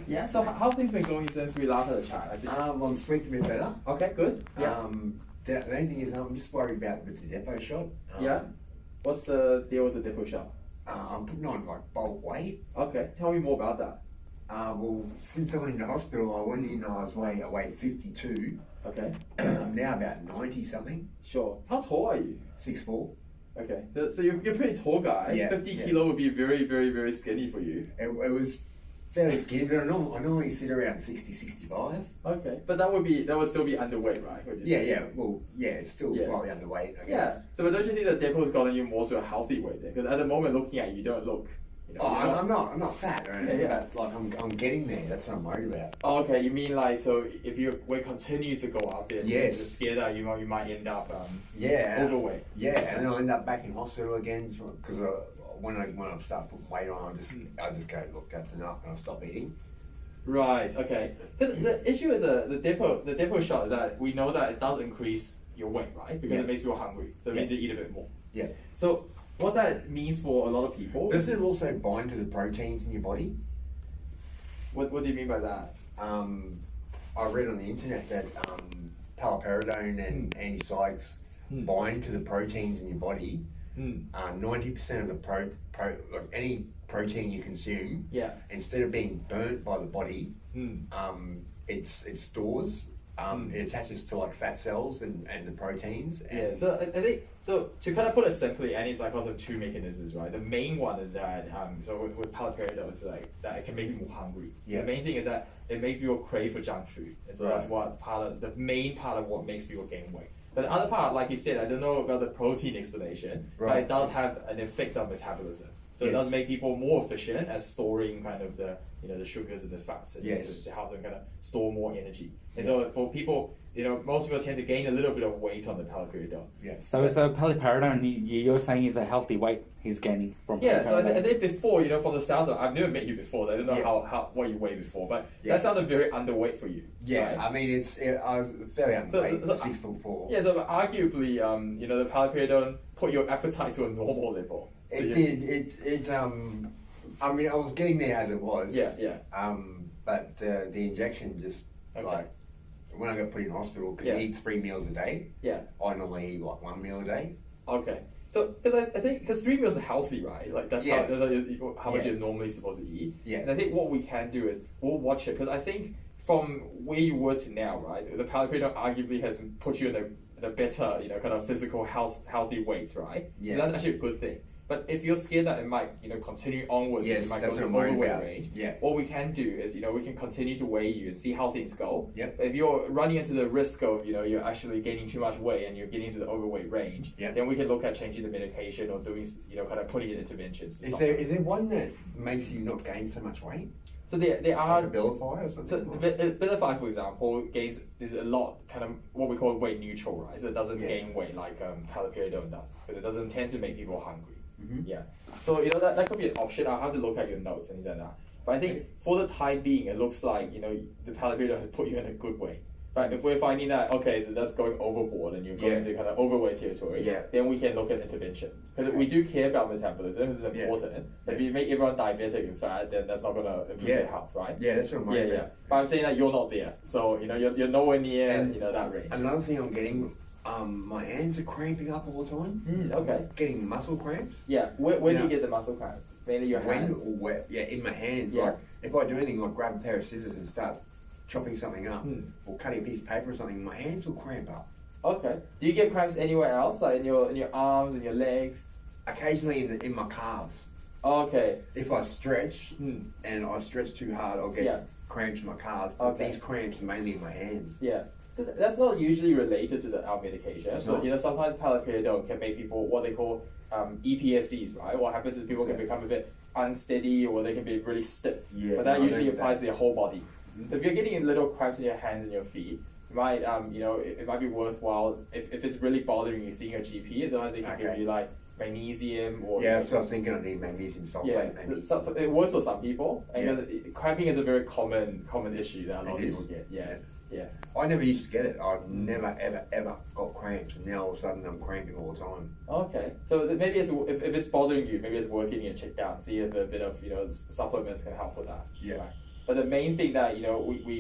Yeah, so how things been going since we last had a chat? I'm sleeping a bit better. Okay, good. Yeah. The only thing is, I'm just worried about with the depot shot. Yeah. What's the deal with the depot shot? I'm putting on like bulk weight. Okay, tell me more about that. Well, since I went into hospital, I went in, I weighed 52. Okay. I'm now about 90 something. Sure. How tall are you? 6'4". Okay, so you're a pretty tall guy. Yeah, 50 kilo would be very, very, very skinny for you. It was fairly skinny, but I normally sit around 60, 65. Okay, but that would still be underweight, right? Would you say? Well, it's still slightly underweight, I guess. Yeah. So, but don't you think that depot's gotten you more to a healthy weight then? Because at the moment, looking at you, you don't look. I'm not fat or anything, but like I'm getting there. That's what I'm worried about. Oh, okay, you mean like, so if your weight continues to go up, then you're Yes. scared that you might end up overweight. Yeah, and then I'll end up back in hospital again because when I start putting weight on, I just go, look, that's enough, and I'll stop eating. Right. Okay. Because the issue with the depot shot is that we know that it does increase your weight, right? Because it makes people hungry, so it means you eat a bit more. Yeah. So what that means for a lot of people. Does it also bind to the proteins in your body? What do you mean by that? I read on the internet that paliperidone and antipsychotics bind to the proteins in your body. 90% of the like any protein you consume, instead of being burnt by the body, it stores. It attaches to like fat cells and the proteins. And so I think, so to kind of put it simply, antipsychotics have two mechanisms, right? The main one is that, so with paliperidone, it's like that it can make you more hungry. Yeah. The main thing is that it makes people crave for junk food. And so that's what the main part of what makes people gain weight. But the other part, like you said, I don't know about the protein explanation, but it does have an effect on metabolism. So it does make people more efficient at storing kind of the the sugars and the fats and to help them kind of store more energy. And so for people, most people tend to gain a little bit of weight on the paliperidone. Yeah. So paliperidone, you're saying is a healthy weight he's gaining from paliperidone? So I think before, from the sounds of, I've never met you before, so I don't know how what you weighed before, but that sounded very underweight for you. Yeah, right? I mean, I was fairly underweight, 6'4". Yeah, so arguably, the paliperidone put your appetite to a normal level. So it did. I mean, I was getting there as it was. Yeah. But the injection just like when I got put in hospital, because you eat 3 meals a day. Yeah. I normally eat like 1 meal a day. Okay. So, because I think 3 meals are healthy, right? Like that's how much you're normally supposed to eat. Yeah. And I think what we can do is we'll watch it, because I think from where you were to now, right, the paliperidone arguably has put you in a better, kind of physical healthy weight, right? Yeah. So that's actually a good thing. But if you're scared that it might, continue onwards, it might go to the overweight range. Yeah. What we can do is, we can continue to weigh you and see how things go. Yep. If you're running into the risk of, you're actually gaining too much weight and you're getting into the overweight range, then we can look at changing the medication or doing, kind of putting in interventions. Is there one that makes you not gain so much weight? So there are like Abilify or something. So Abilify, for example, is a lot kind of what we call weight neutral, right? So it doesn't gain weight like paliperidone does, because it doesn't tend to make people hungry. Yeah. So that could be an option. I'll have to look at your notes and things like that. But I think for the time being, it looks like the paliperidone has put you in a good way. Right? If we're finding that so that's going overboard and you're going to kind of overweight territory, then we can look at intervention, because we do care about metabolism. This is important. If you make everyone diabetic and fat, then that's not going to improve their health, right? Yeah, that's what I'm worried about. But I'm saying that you're not there, so you're nowhere near that range. Another thing I'm getting. My hands are cramping up all the time. Okay. Getting muscle cramps. Yeah. Where do you get the muscle cramps? Mainly your hands? In my hands. Yeah. Like, if I do anything like grab a pair of scissors and start chopping something up or cutting a piece of paper or something, my hands will cramp up. Okay. Do you get cramps anywhere else, like in your arms and your legs? Occasionally in my calves. Okay. If I stretch and I stretch too hard, I'll get cramps in my calves. But these cramps are mainly in my hands. Yeah. That's not usually related to our medication. So sometimes paliperidone can make people what they call EPSCs, right? What happens is people can become a bit unsteady, or they can be really stiff. Yeah, but that usually applies to their whole body. So if you're getting little cramps in your hands and your feet, you might it might be worthwhile if it's really bothering you, seeing a GP. And sometimes they can give you like magnesium or that's what I was thinking. I need magnesium sulfate. Maybe. So it works for some people, and cramping is a very common issue that a lot of people get. Yeah. I never used to get it. I've never ever got cramps, and now all of a sudden I'm cramping all the time. Okay, so maybe if it's bothering you, maybe it's worth getting it checked out and see if a bit of supplements can help with that. Yeah. Right. But the main thing that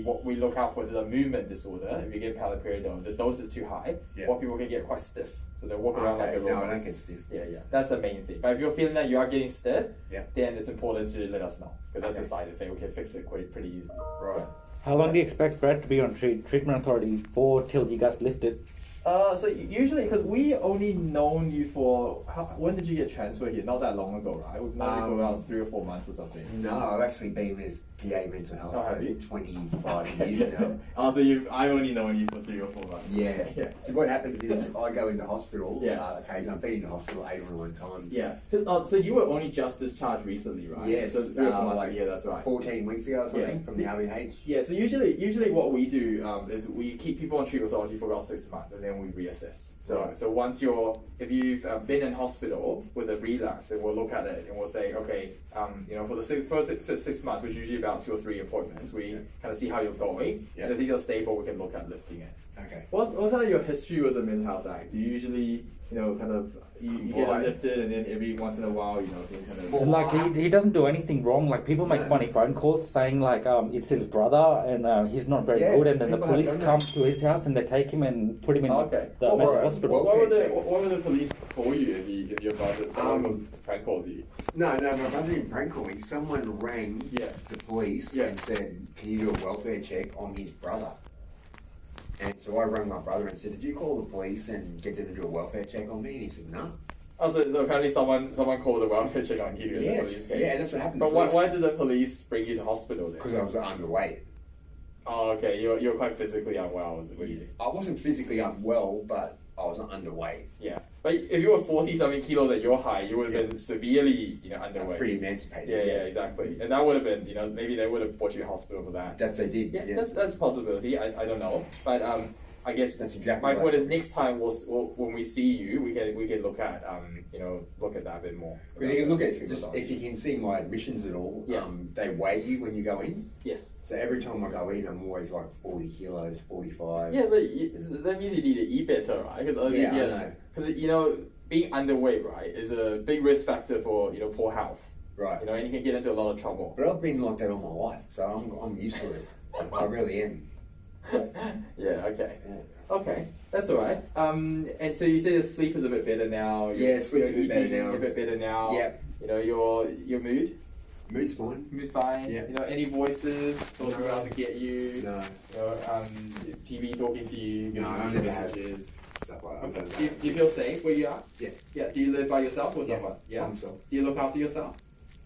what we look out for is a movement disorder. If you get paliperidone, the dose is too high. Yeah. What people can get quite stiff, so they walk around like a No, robot. I don't get stiff. Yeah, that's the main thing. But if you're feeling that you are getting stiff, Yeah. then it's important to let us know because that's a side effect. We can fix it pretty easily. Right. How long do you expect Brad to be on treatment authority for till you guys lift it? So usually, because we only known you for when did you get transferred here? Not that long ago, right? We've known you for about 3 or 4 months or something. No, I've actually been with PA Mental Health have you? for 25 years now. So I've only known you for 3 or 4 months. Yeah. Yeah. So what happens is I go into hospital. Yeah. Occasionally, I've been in hospital 8 or 9 times. Yeah. So you were only just discharged recently, right? Yes. So 3 or 4 months like ago. Yeah, that's right. 14 weeks ago or something Yeah. from the RBH. Yeah. So usually what we do is we keep people on treatment authority for about 6 months and then we reassess. So once if you've been in hospital with a relapse, and we'll look at it and we'll say, okay, for the first 6 months, which is usually about 2 or 3 appointments, we kind of see how you're going, and if you're stable, we can look at lifting it. Okay. What's kind of your history with the Mental Health Act? Do you usually, kind of you get it lifted, and then every once in a while, you kind of Like he doesn't do anything wrong. Like people make funny phone calls saying like it's his brother and he's not very good, and then the people have police done come to his house and they take him and put him in Okay. the What mental were- hospital. what were the police call you if your brother someone prank calls you? No, my brother didn't prank call me. Someone rang Yeah. the police Yeah. and said, can you do a welfare check on his brother? And so I rang my brother and said, did you call the police and get them to do a welfare check on me? And he said, no. Oh, so apparently someone called the welfare check on you. In the police Yes, case. yeah, and that's what happened. But why did the police bring you to hospital then? Because I was underweight. Oh, okay. You're quite physically unwell, is it? What do you think? I wasn't physically unwell, but I was underweight. Yeah. But if you were 40-something kilos at your height, you would have been severely, I'm underweight. pretty emancipated. Yeah, exactly. And that would have been, maybe they would have brought you to hospital for that. That they did. Yeah, that's a possibility. I don't know, but I guess That's exactly my right. point is next time when we see you, we can look at look at that a bit more. But you can look at just if you can see my admissions at all. Yeah. They weigh you when you go in. Yes. So every time I go in, I'm always like 40 kilos, 45. Yeah, but that means you need to eat better, right? Because Yeah, I know. Because being underweight, right, is a big risk factor for poor health. Right. And you can get into a lot of trouble. But I've been like that all my life, so I'm used to it. I really am. Yeah. Okay. Yeah. Okay, that's all right. And so you say the sleep is a bit better now. Yeah, sleep's a bit better now. A bit better now. Yep. Your mood. Mood's fine. Mood's fine. Yeah. Any voices talking No. around to get you. No. TV talking to you. No, I giving never you have. messages. Stuff like that. Okay. Do you feel safe where you are? Yeah. Yeah. Do you live by yourself or Yeah. someone? Yeah. By myself. Do you look after yourself,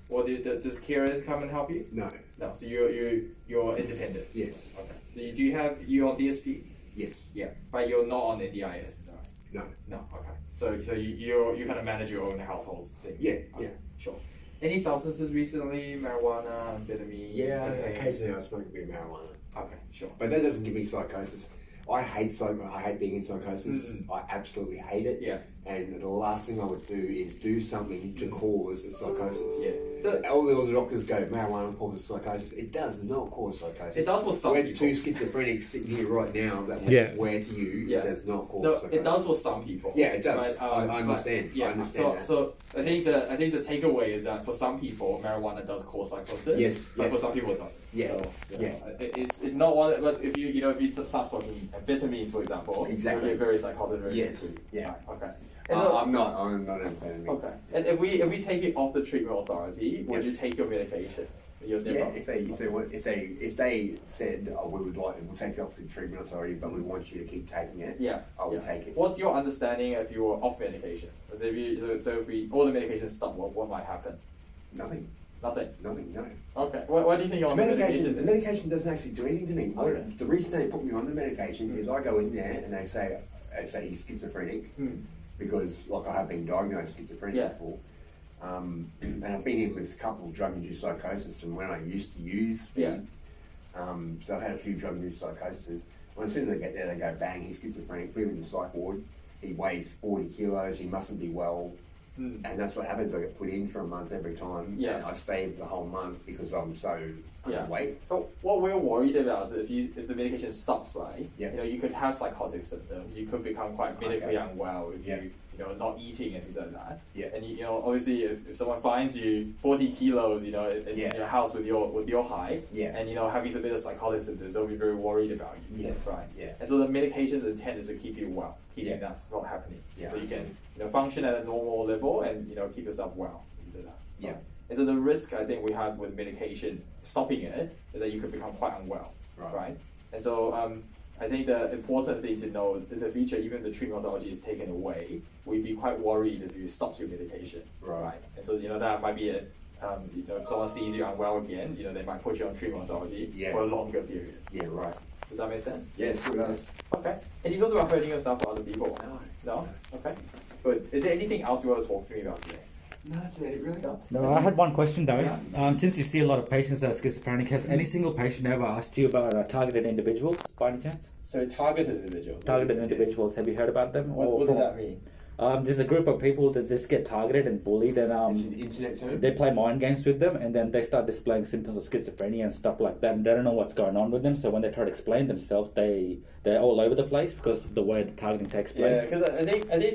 or does carers come and help you? No. No. So you're independent. Yes. Okay. Do you have you on DSP? Yes. Yeah, but you're not on NDIS, is that right? No. No, okay. So you kind of manage your own household thing. Yeah. Okay, Yeah. sure. Any substances recently? Marijuana, amphetamine? Yeah. cocaine? Occasionally I smoke a bit of marijuana, Okay, sure. but that doesn't give me psychosis. I hate being in psychosis. Mm-mm. I absolutely hate it. Yeah. And the last thing I would do is do something to cause a psychosis. Yeah. So, All the doctors go, marijuana causes psychosis. It does not cause psychosis. it does for some We're people. two schizophrenics sitting here right now that we Yeah. swear to you, Yeah. it does not cause No, psychosis. it does for some people. Yeah, it does. But, I but, understand. yeah. I understand that. So I think the takeaway is that for some people, marijuana does cause psychosis. Yes, But yeah. for some people, it doesn't. Yeah, So, yeah. It's not one. But if you start smoking amphetamines, for example, Exactly. you get very psychotic very Yes, quickly. yeah. Right, okay. And so, I'm not an amphetamine. okay. And if we take you off the treatment authority, would Yeah. you take your medication? Your Yeah, Depo? if they said, oh, we'll take you off the treatment authority, but we want you to keep taking it, Yeah. I would yeah. take it. What's your understanding if you were off medication? Because if all the medications stop, what might happen? Nothing, Nothing. no. Okay. Why do you think you're The on the medication, medication? the medication doesn't actually do anything to me. Okay. The reason they put me on the medication is I go in there and they say he's schizophrenic. Hmm. Because I have been diagnosed schizophrenic Yeah. before. And I've been in with a couple of drug-induced psychosis from when I used to use speed. Yeah. So I've had a few drug-induced psychoses. Well, as soon as they get there, they go, bang, he's schizophrenic, put him in the psych ward. He weighs 40 kilos, he mustn't be well. Hmm. And that's what happens, I get put in for a month every time. Yeah. And I stay the whole month because I'm so Yeah. underweight. But what we're worried about is if the medication stops, right? Yeah. You could have psychotic symptoms. You could become quite medically Okay. unwell if Yeah. you not eating and things like that. Yeah. And obviously, if someone finds you 40 kilos, in your house with your height, and having a bit of psychotic symptoms, they'll be very worried about you. Yes. Right. Yeah. And so the medication's intent is to keep you well, keeping that not happening. Yeah. So you can function at a normal level and keep yourself well. Things like that. Yeah. And so the risk I think we have with medication stopping it is that you could become quite unwell. Right. And so I think the important thing to know in the future, even if the treatment methodology is taken away, we'd be quite worried if you stop your medication. Right. And so that might be if someone sees you unwell again, they might put you on treatment methodology for a longer period. Yeah. Right. Does that make sense? Yes, it does. Okay. Any thoughts about hurting yourself or other people? No? Okay. Good. Is there anything else you want to talk to me about today? No, that's it, really. No, I had one question though. Since you see a lot of patients that are schizophrenic, has any single patient ever asked you about targeted individuals by any chance? So targeted individuals? Targeted individuals, have you heard about them? What does that mean? There's a group of people that just get targeted and bullied, and it's an internet term? they play mind games with them, and then they start displaying symptoms of schizophrenia and stuff like that, and they don't know what's going on with them, so when they try to explain themselves, they're all over the place because of the way the targeting takes place. Yeah, because I think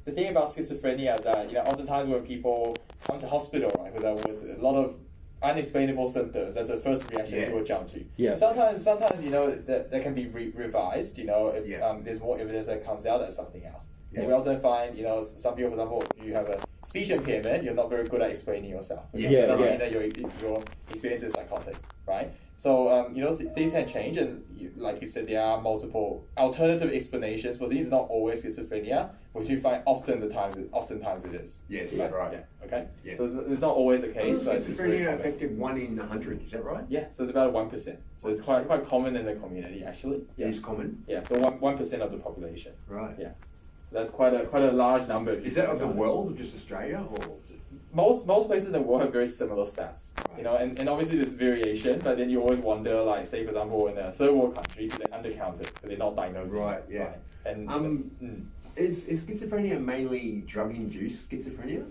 the thing about schizophrenia is that oftentimes when people come to hospital, right, with a lot of unexplainable symptoms, that's the first reaction people jump to. Yeah. And sometimes that can be revised. If there's more evidence that comes out, that's something else. Yeah. And we often find some people, for example, if you have a speech impairment, you're not very good at explaining yourself. Okay? So that doesn't mean that your experience is psychotic, right? So things can change, and like you said, there are multiple alternative explanations for these. Not always schizophrenia, which you find oftentimes it is. Yes, right. Yeah. Okay. Yeah. So it's not always the case. But schizophrenia affected 1 in 100. Is that right? Yeah. So it's about 1%. So it's quite common in the community actually. Yeah. It is common. Yeah. So 1% of the population. Right. Yeah. That's quite a large number. Is that of the world or just Australia? Or most places in the world have very similar stats. Right. And obviously there's variation, but then you always wonder, like, say for example in a third world country, do they undercount it because they're not diagnosing? Right. Yeah. Right? And is schizophrenia mainly drug-induced schizophrenia?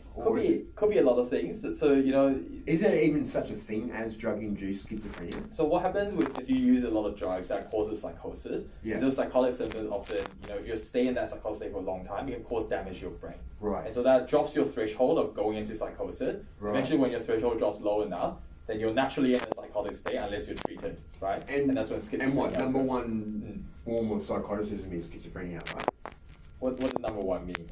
Could be a lot of things. So is there even such a thing as drug-induced schizophrenia? So what happens if you use a lot of drugs that causes psychosis? Yeah. Those psychotic symptoms often, if you stay in that psychotic state for a long time, it can cause damage to your brain. Right. And so that drops your threshold of going into psychosis. Right. Eventually, when your threshold drops low enough, then you're naturally in a psychotic state unless you're treated, right? And that's when schizophrenia. And what number one form of psychoticism is schizophrenia, right? What does number one mean?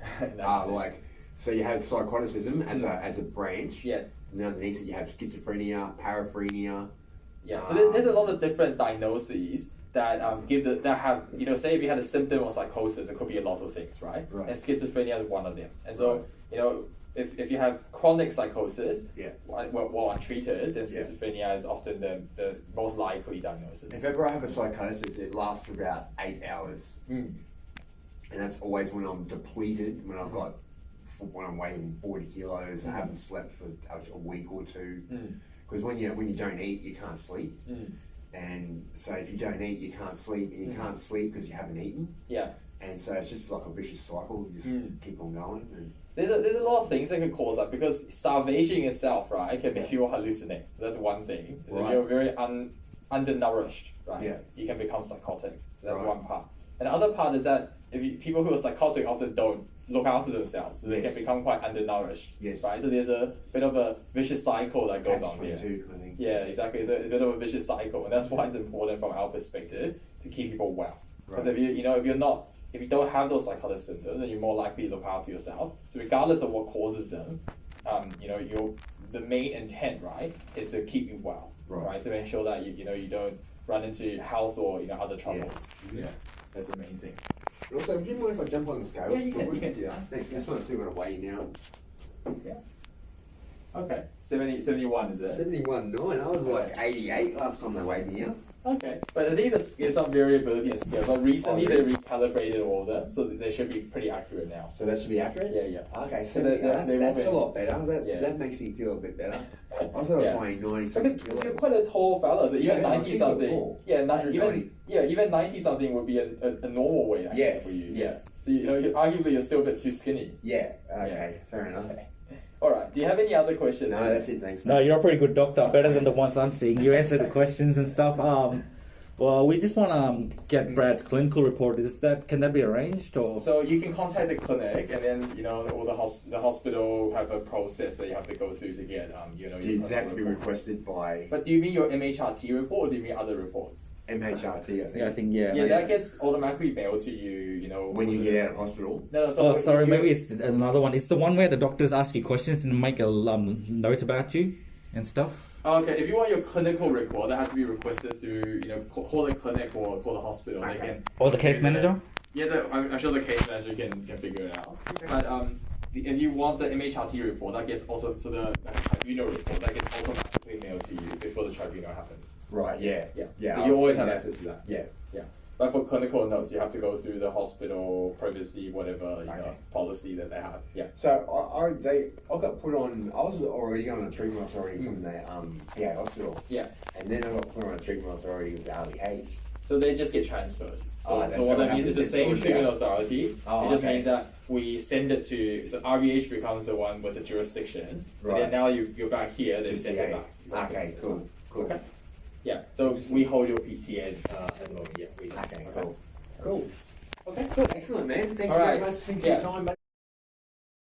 So you have psychoticism as a branch. Yeah. And underneath it you have schizophrenia, paraphrenia. Yeah. So there's a lot of different diagnoses that have say if you had a symptom of psychosis, it could be a lot of things, right? Right. And schizophrenia is one of them. And so if you have chronic psychosis, well untreated, then schizophrenia is often the most likely diagnosis. If ever I have a psychosis, it lasts for about 8 hours. And that's always when I'm depleted, when I'm weighing 40 kilos, I haven't slept for a week or two. Because when you don't eat, you can't sleep. And so if you don't eat, you can't sleep, and you can't sleep because you haven't eaten. Yeah. And so it's just like a vicious cycle. You just keep on going. And there's a lot of things that could cause that, because starvation itself, right, can make you hallucinate. That's one thing. If you're very undernourished, right, you can become psychotic. That's one part. And the other part is that people who are psychotic often don't look after themselves, so they can become quite undernourished. Yes. Right. So there's a bit of a vicious cycle that goes on there. I think. Yeah, exactly. It's a bit of a vicious cycle, and that's why it's important from our perspective to keep people well. Because if you don't have those psychotic symptoms, then you're more likely to look after yourself. So regardless of what causes them, the main intent, right, is to keep you well, right? To make sure that you don't run into health or other troubles. Yeah, that's the main thing. Also, do you mind if I jump on the scale? Yeah, you can do that. I just want to see what I weigh now. Yeah. Okay. 71 is it? 71.9. I was like 88 last time they weighed me up. Okay, but I think there's some variability in scale. But recently they recalibrated all of them, so they should be pretty accurate now. So that should be accurate? Yeah. Okay, so that's a lot better. That makes me feel a bit better. I thought I was weighing 90 something. Because you're quite a tall fella, so even 90 something. Even 90 something would be a normal weight actually for you. Yeah. So arguably you're still a bit too skinny. Yeah. Okay. Fair enough. Okay. All right. Do you have any other questions? No, that's it. Thanks. No, you're a pretty good doctor. Better than the ones I'm seeing. You answer the questions and stuff. Well, we just want to get Brad's clinical report. Can that be arranged or? So you can contact the clinic, and then or the hospital have a process that you have to go through to get Does that have to be requested by But do you mean your MHRT report, or do you mean other reports? MHRT? I think yeah. Yeah, that gets automatically mailed to you. When you get out of hospital. No, so sorry, maybe it's another one. It's the one where the doctors ask you questions and make a note about you and stuff. Okay, if you want your clinical report, that has to be requested through, call the clinic or call the hospital. Okay. They can. Or the case manager. Yeah, I'm sure the case manager can figure it out. Okay. But if you want the MHRT report, that gets also the tribunal report that gets automatically mailed to you before the tribunal happens. Right. Yeah. Yeah. So you always have access to that. Yeah. Yeah. But for clinical notes, you have to go through the hospital privacy, whatever policy that they have. Yeah. So I got put on. I was already on a treatment authority from the PA hospital. Yeah. And then I got put on a treatment authority with the RBH. So they just get transferred. So what what that means is the same treatment authority. It just okay. means that we send it to, so RBH becomes the one with the jurisdiction. Right. And then now you're back here, they've sent it back. Exactly. Okay, cool. Okay. Yeah, so we hold your PTA at the moment. Yeah, we do. Okay, cool. Cool. Okay, cool. Excellent, man. Thank All you right. very much. Thank you for your time, mate.